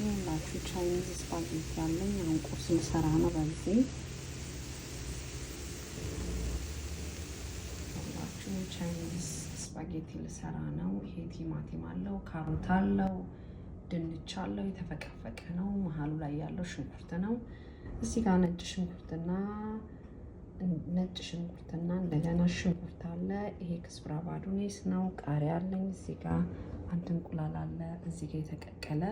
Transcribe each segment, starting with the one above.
ይኸውላችሁ ቻይኒዝ ስፓጌቲ ያለኝ አሁን ቁርስ ልሰራ ነው። በዚህ ይኸውላችሁ ቻይኒዝ ስፓጌቲ ልሰራ ነው። ይሄ ቲማቲም አለው፣ ካሮት አለው፣ ድንች አለው፣ የተፈቀፈቀ ነው። መሀሉ ላይ ያለው ሽንኩርት ነው። እዚህ ጋር ነጭ ሽንኩርትና እንደገና ሽንኩርት አለ። ይሄ ክስብራ ባዶኔስ ነው። ቃሪያ አለኝ። እዚህ ጋር አንድ እንቁላል አለ። እዚህ ጋር የተቀቀለ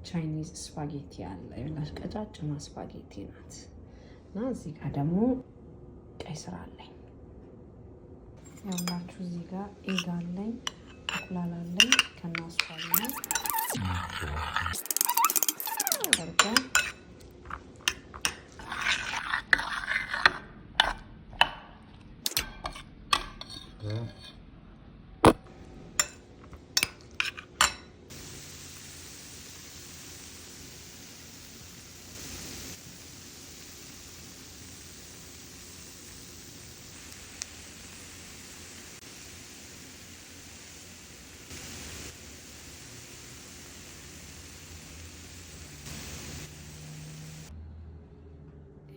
ቻይኒዝ ስፓጌቲ አለ። ይኸውላችሁ ቀጫጭማ ስፓጌቲ ናት። እና እዚህ ጋር ደግሞ ቀይ ስር አለኝ። ይኸውላችሁ እዚህ ጋር ኤግ አለኝ፣ እንቁላል አለኝ ከናስኳል ነው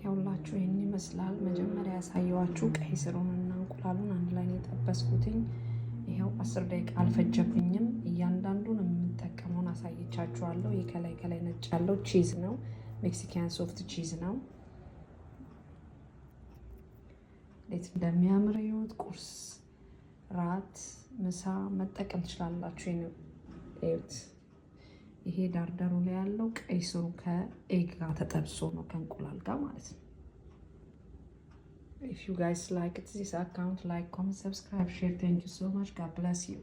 ያውላችሁ ይሄን ይመስላል። መጀመሪያ ያሳየዋችሁ ቀይ ስሩንና እንቁላሉን አንድ ላይ ነው የጠበስኩትኝ። ይሄው 10 ደቂቃ አልፈጀብኝም። እያንዳንዱን የምንጠቀመውን አሳየቻችኋለሁ። ይሄ ከላይ ነጭ ያለው ቺዝ ነው፣ ሜክሲካን ሶፍት ቺዝ ነው። እንዴት እንደሚያምር ይሁት። ቁርስ፣ ራት፣ ምሳ መጠቀም ትችላላችሁ። ይሄት ይሄ ዳርዳሩ ላይ ያለው ቀይ ስሩ ከኤግ ጋር ተጠብሶ ነው ከእንቁላል ጋር ማለት ነው። If you guys like this account, like, comment, subscribe, share. Thank you so much. God bless you.